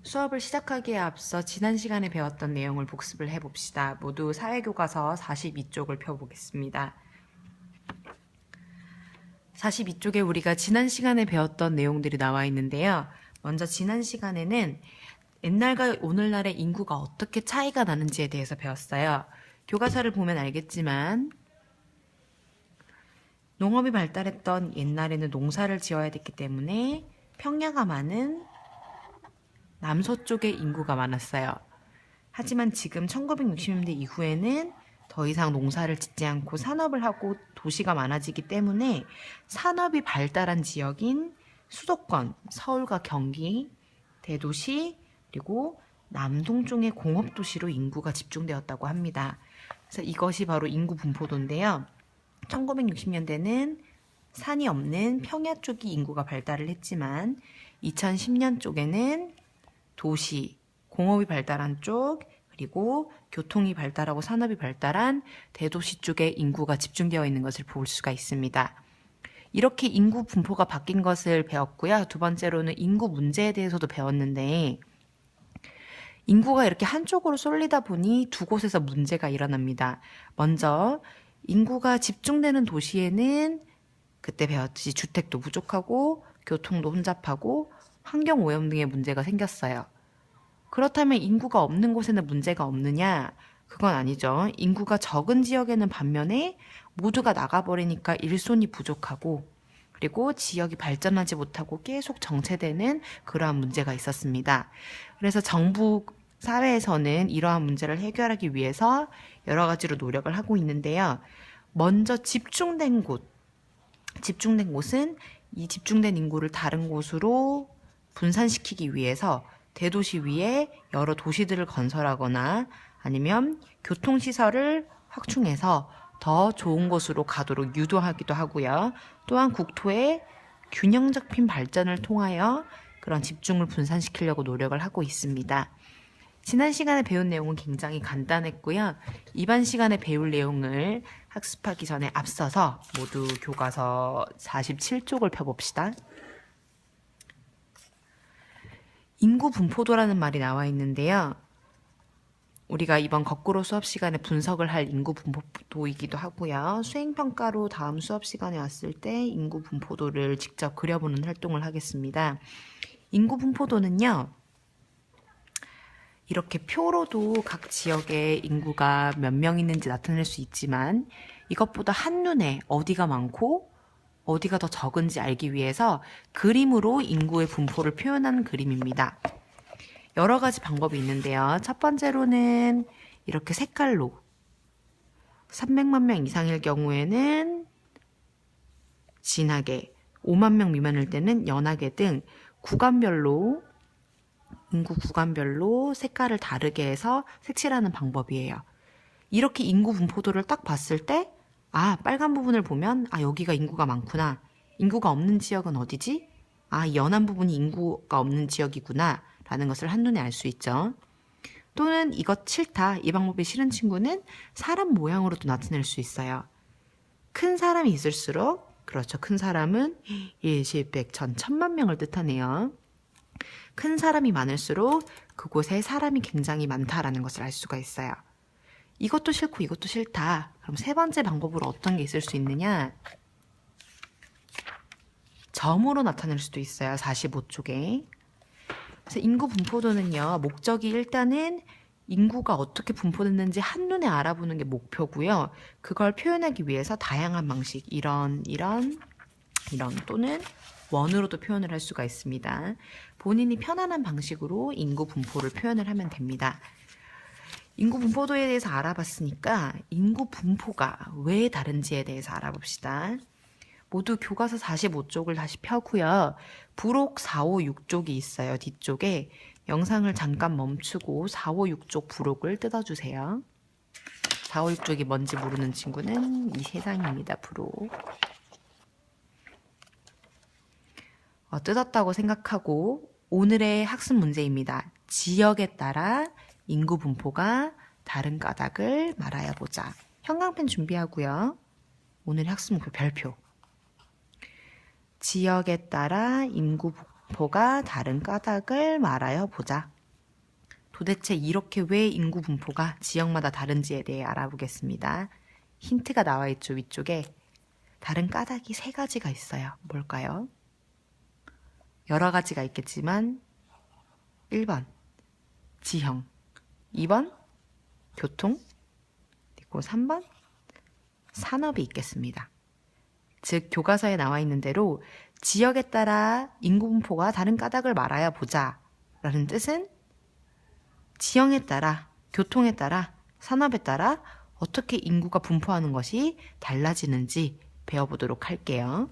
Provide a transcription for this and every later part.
수업을 시작하기에 앞서 지난 시간에 배웠던 내용을 복습을 해봅시다. 모두 사회교과서 42쪽을 펴보겠습니다. 42쪽에 우리가 지난 시간에 배웠던 내용들이 나와 있는데요. 먼저 지난 시간에는 옛날과 오늘날의 인구가 어떻게 차이가 나는지에 대해서 배웠어요. 교과서를 보면 알겠지만 농업이 발달했던 옛날에는 농사를 지어야 됐기 때문에 평야가 많은 남서쪽에 인구가 많았어요. 하지만 지금 1960년대 이후에는 더 이상 농사를 짓지 않고 산업을 하고 도시가 많아지기 때문에 산업이 발달한 지역인 수도권, 서울과 경기, 대도시, 그리고 남동쪽의 공업도시로 인구가 집중되었다고 합니다. 그래서 이것이 바로 인구 분포도인데요. 1960년대는 산이 없는 평야 쪽이 인구가 발달을 했지만 2010년 쪽에는 도시, 공업이 발달한 쪽, 그리고 교통이 발달하고 산업이 발달한 대도시 쪽에 인구가 집중되어 있는 것을 볼 수가 있습니다. 이렇게 인구 분포가 바뀐 것을 배웠고요. 두 번째로는 인구 문제에 대해서도 배웠는데 인구가 이렇게 한쪽으로 쏠리다 보니 두 곳에서 문제가 일어납니다. 먼저 인구가 집중되는 도시에는 그때 배웠듯이 주택도 부족하고 교통도 혼잡하고 환경오염 등의 문제가 생겼어요. 그렇다면 인구가 없는 곳에는 문제가 없느냐? 그건 아니죠. 인구가 적은 지역에는 반면에 모두가 나가버리니까 일손이 부족하고 그리고 지역이 발전하지 못하고 계속 정체되는 그러한 문제가 있었습니다. 그래서 정부 사회에서는 이러한 문제를 해결하기 위해서 여러 가지로 노력을 하고 있는데요. 먼저 집중된 곳은 이 집중된 인구를 다른 곳으로 분산시키기 위해서 대도시 위에 여러 도시들을 건설하거나 아니면 교통시설을 확충해서 더 좋은 곳으로 가도록 유도하기도 하고요. 또한 국토의 균형 잡힌 발전을 통하여 그런 집중을 분산시키려고 노력을 하고 있습니다. 지난 시간에 배운 내용은 굉장히 간단했고요. 이번 시간에 배울 내용을 학습하기 전에 앞서서 모두 교과서 47쪽을 펴봅시다. 인구 분포도라는 말이 나와 있는데요. 우리가 이번 거꾸로 수업 시간에 분석을 할 인구 분포도이기도 하고요. 수행평가로 다음 수업 시간에 왔을 때 인구 분포도를 직접 그려보는 활동을 하겠습니다. 인구 분포도는요. 이렇게 표로도 각 지역의 인구가 몇 명 있는지 나타낼 수 있지만 이것보다 한눈에 어디가 많고 어디가 더 적은지 알기 위해서 그림으로 인구의 분포를 표현하는 그림입니다. 여러 가지 방법이 있는데요. 첫 번째로는 이렇게 색깔로 300만 명 이상일 경우에는 진하게, 5만 명 미만일 때는 연하게 등 구간별로 인구 구간별로 색깔을 다르게 해서 색칠하는 방법이에요. 이렇게 인구 분포도를 딱 봤을 때 빨간 부분을 보면 여기가 인구가 많구나. 인구가 없는 지역은 어디지? 이 연한 부분이 인구가 없는 지역이구나 라는 것을 한눈에 알 수 있죠. 또는 이것 싫다. 이 방법이 싫은 친구는 사람 모양으로도 나타낼 수 있어요. 큰 사람이 있을수록 그렇죠. 큰 사람은 1, 10, 100, 1000, 1000만 명을 뜻하네요. 큰 사람이 많을수록 그곳에 사람이 굉장히 많다라는 것을 알 수가 있어요. 이것도 싫고 이것도 싫다. 그럼 세 번째 방법으로 어떤 게 있을 수 있느냐? 점으로 나타낼 수도 있어요. 45쪽에. 그래서 인구 분포도는요. 목적이 일단은 인구가 어떻게 분포됐는지 한눈에 알아보는 게 목표고요. 그걸 표현하기 위해서 다양한 방식, 이런 또는 원으로도 표현을 할 수가 있습니다. 본인이 편안한 방식으로 인구 분포를 표현을 하면 됩니다. 인구 분포도에 대해서 알아봤으니까 인구 분포가 왜 다른지에 대해서 알아봅시다. 모두 교과서 45쪽을 다시 펴고요. 부록 4, 5, 6쪽이 있어요. 뒤쪽에 영상을 잠깐 멈추고 4, 5, 6쪽 부록을 뜯어주세요. 4, 5, 6쪽이 뭔지 모르는 친구는 이 세상입니다. 부록. 뜯었다고 생각하고 오늘의 학습 문제입니다. 지역에 따라 인구 분포가 다른 까닭을 말하여 보자. 형광펜 준비하고요. 오늘의 학습 목표 별표. 지역에 따라 인구 분포가 다른 까닭을 말하여 보자. 도대체 이렇게 왜 인구 분포가 지역마다 다른지에 대해 알아보겠습니다. 힌트가 나와 있죠, 위쪽에. 다른 까닭이 3가지가 있어요. 뭘까요? 여러 가지가 있겠지만 1번 지형, 2번 교통, 그리고 3번 산업이 있겠습니다. 즉 교과서에 나와 있는 대로 지역에 따라 인구 분포가 다른 까닭을 말아야 보자 라는 뜻은 지형에 따라, 교통에 따라, 산업에 따라 어떻게 인구가 분포하는 것이 달라지는지 배워보도록 할게요.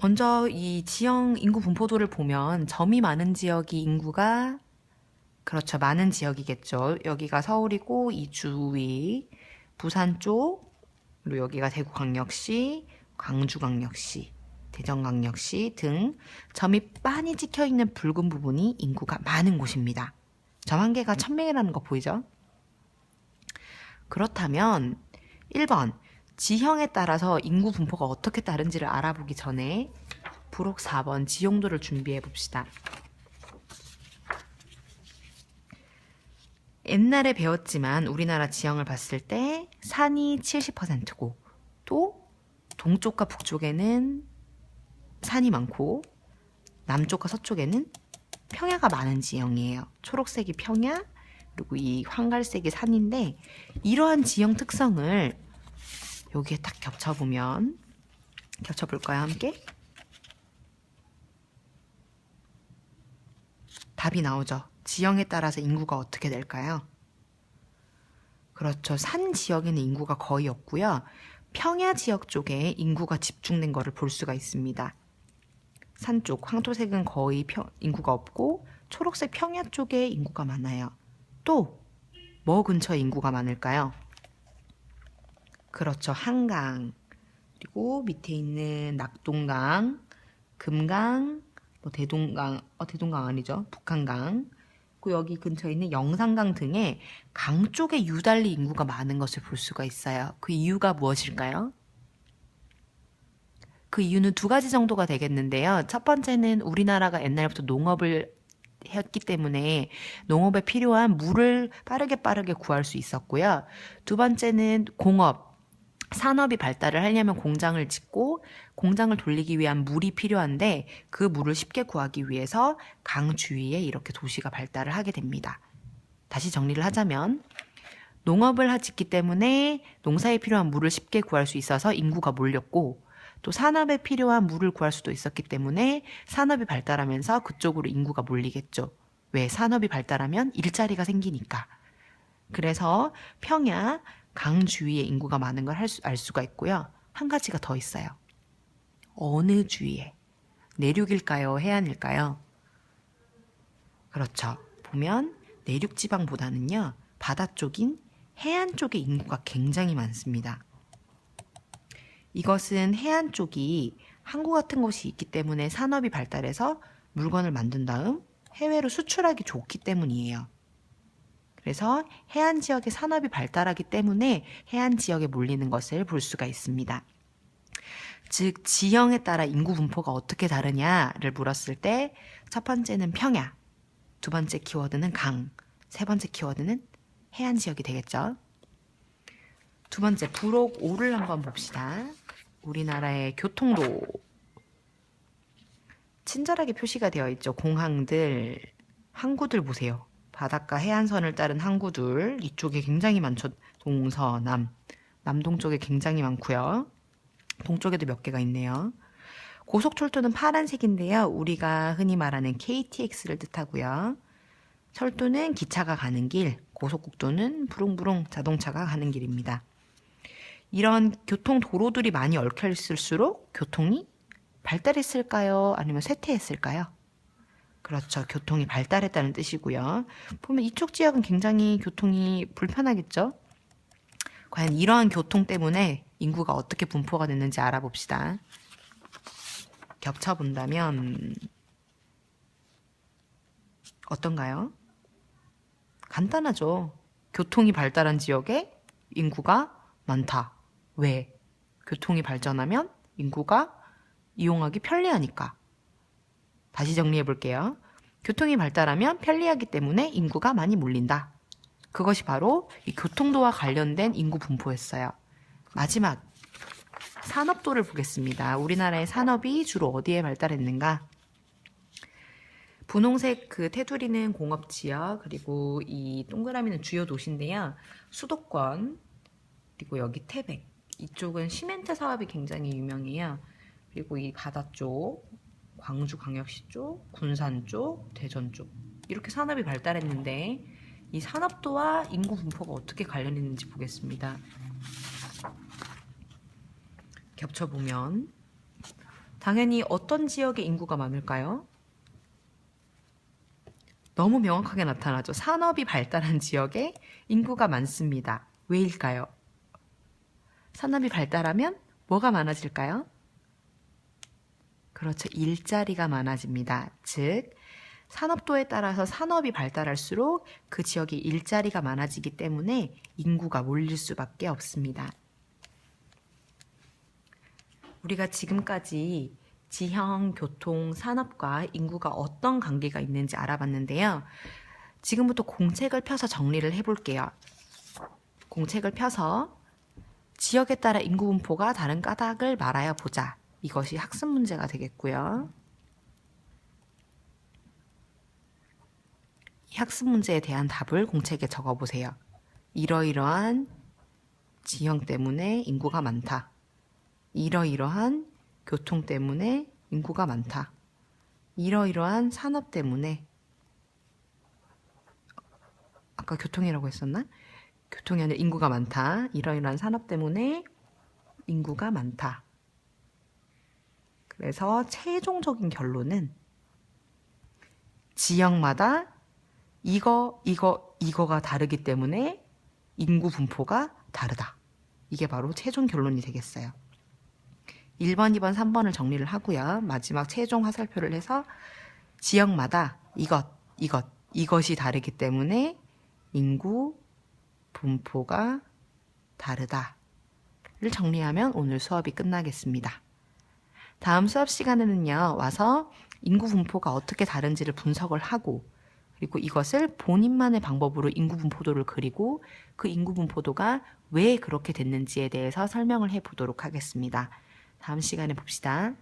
먼저 이 지형 인구 분포도를 보면 점이 많은 지역이 인구가 그렇죠. 많은 지역이겠죠. 여기가 서울이고 이 주위 부산 쪽, 그리고 여기가 대구광역시, 광주광역시, 대전광역시 등 점이 빤히 찍혀있는 붉은 부분이 인구가 많은 곳입니다. 점 한 개가 1000명이라는 거 보이죠? 그렇다면 1번 지형에 따라서 인구 분포가 어떻게 다른지를 알아보기 전에 부록 4번 지용도를 준비해 봅시다. 옛날에 배웠지만 우리나라 지형을 봤을 때 산이 70%고 또 동쪽과 북쪽에는 산이 많고 남쪽과 서쪽에는 평야가 많은 지형이에요. 초록색이 평야, 그리고 이 황갈색이 산인데 이러한 지형 특성을 여기에 딱 겹쳐보면 겹쳐볼까요, 함께? 답이 나오죠. 지형에 따라서 인구가 어떻게 될까요? 그렇죠. 산 지역에는 인구가 거의 없고요. 평야 지역 쪽에 인구가 집중된 거를 볼 수가 있습니다. 산 쪽, 황토색은 거의 인구가 없고 초록색 평야 쪽에 인구가 많아요. 또 뭐 근처에 인구가 많을까요? 그렇죠. 한강, 그리고 밑에 있는 낙동강, 금강, 뭐 대동강, 대동강 아니죠. 북한강, 그리고 여기 근처에 있는 영산강 등의 강 쪽에 유달리 인구가 많은 것을 볼 수가 있어요. 그 이유가 무엇일까요? 그 이유는 2가지 정도가 되겠는데요. 첫 번째는 우리나라가 옛날부터 농업을 했기 때문에 농업에 필요한 물을 빠르게 구할 수 있었고요. 2번째는 공업, 산업이 발달을 하려면 공장을 짓고 공장을 돌리기 위한 물이 필요한데 그 물을 쉽게 구하기 위해서 강 주위에 이렇게 도시가 발달을 하게 됩니다. 다시 정리를 하자면 농업을 짓기 때문에 농사에 필요한 물을 쉽게 구할 수 있어서 인구가 몰렸고 또 산업에 필요한 물을 구할 수도 있었기 때문에 산업이 발달하면서 그쪽으로 인구가 몰리겠죠. 왜? 산업이 발달하면 일자리가 생기니까. 그래서 평야, 강 주위에 인구가 많은 걸 알 수가 있고요. 한 가지가 더 있어요. 어느 주위에? 내륙일까요? 해안일까요? 그렇죠. 보면 내륙지방보다는요. 바다 쪽인 해안 쪽에 인구가 굉장히 많습니다. 이것은 해안 쪽이 항구 같은 곳이 있기 때문에 산업이 발달해서 물건을 만든 다음 해외로 수출하기 좋기 때문이에요. 그래서 해안 지역의 산업이 발달하기 때문에 해안 지역에 몰리는 것을 볼 수가 있습니다. 즉 지형에 따라 인구 분포가 어떻게 다르냐를 물었을 때 첫 번째는 평야, 2번째 키워드는 강, 3번째 키워드는 해안 지역이 되겠죠. 2번째 부록 5를 한번 봅시다. 우리나라의 교통도 친절하게 표시가 되어 있죠. 공항들, 항구들 보세요. 바닷가 해안선을 따른 항구들 이쪽에 굉장히 많죠. 동서남, 남동쪽에 굉장히 많고요. 동쪽에도 몇 개가 있네요. 고속철도는 파란색인데요. 우리가 흔히 말하는 KTX를 뜻하고요. 철도는 기차가 가는 길, 고속국도는 부릉부릉 자동차가 가는 길입니다. 이런 교통도로들이 많이 얽혀 있을수록 교통이 발달했을까요? 아니면 쇠퇴했을까요? 그렇죠. 교통이 발달했다는 뜻이고요. 보면 이쪽 지역은 굉장히 교통이 불편하겠죠? 과연 이러한 교통 때문에 인구가 어떻게 분포가 됐는지 알아봅시다. 겹쳐본다면 어떤가요? 간단하죠. 교통이 발달한 지역에 인구가 많다. 왜? 교통이 발전하면 인구가 이용하기 편리하니까. 다시 정리해 볼게요. 교통이 발달하면 편리하기 때문에 인구가 많이 몰린다. 그것이 바로 이 교통도와 관련된 인구 분포였어요. 마지막 산업도를 보겠습니다. 우리나라의 산업이 주로 어디에 발달했는가? 분홍색 그 테두리는 공업지역, 그리고 이 동그라미는 주요 도시인데요. 수도권, 그리고 여기 태백, 이쪽은 시멘트 사업이 굉장히 유명해요. 그리고 이 바다 쪽, 광주광역시 쪽, 군산 쪽, 대전 쪽, 이렇게 산업이 발달했는데 이 산업도와 인구 분포가 어떻게 관련이 있는지 보겠습니다. 겹쳐보면 당연히 어떤 지역에 인구가 많을까요? 너무 명확하게 나타나죠. 산업이 발달한 지역에 인구가 많습니다. 왜일까요? 산업이 발달하면 뭐가 많아질까요? 그렇죠. 일자리가 많아집니다. 즉, 산업도에 따라서 산업이 발달할수록 그 지역에 일자리가 많아지기 때문에 인구가 몰릴 수밖에 없습니다. 우리가 지금까지 지형, 교통, 산업과 인구가 어떤 관계가 있는지 알아봤는데요. 지금부터 공책을 펴서 정리를 해볼게요. 공책을 펴서 지역에 따라 인구 분포가 다른 까닭을 말하여 보자. 이것이 학습 문제가 되겠고요. 이 학습 문제에 대한 답을 공책에 적어보세요. 이러이러한 지형 때문에 인구가 많다. 이러이러한 교통 때문에 인구가 많다. 이러이러한 산업 때문에, 아까 교통이라고 했었나? 교통이 아니라 인구가 많다. 이러이러한 산업 때문에 인구가 많다. 그래서 최종적인 결론은 지역마다 이거가 다르기 때문에 인구 분포가 다르다. 이게 바로 최종 결론이 되겠어요. 1번, 2번, 3번을 정리를 하고요. 마지막 최종 화살표를 해서 지역마다 이것이 다르기 때문에 인구 분포가 다르다를 정리하면 오늘 수업이 끝나겠습니다. 다음 수업 시간에는요, 와서 인구 분포가 어떻게 다른지를 분석을 하고, 그리고 이것을 본인만의 방법으로 인구 분포도를 그리고 그 인구 분포도가 왜 그렇게 됐는지에 대해서 설명을 해 보도록 하겠습니다. 다음 시간에 봅시다.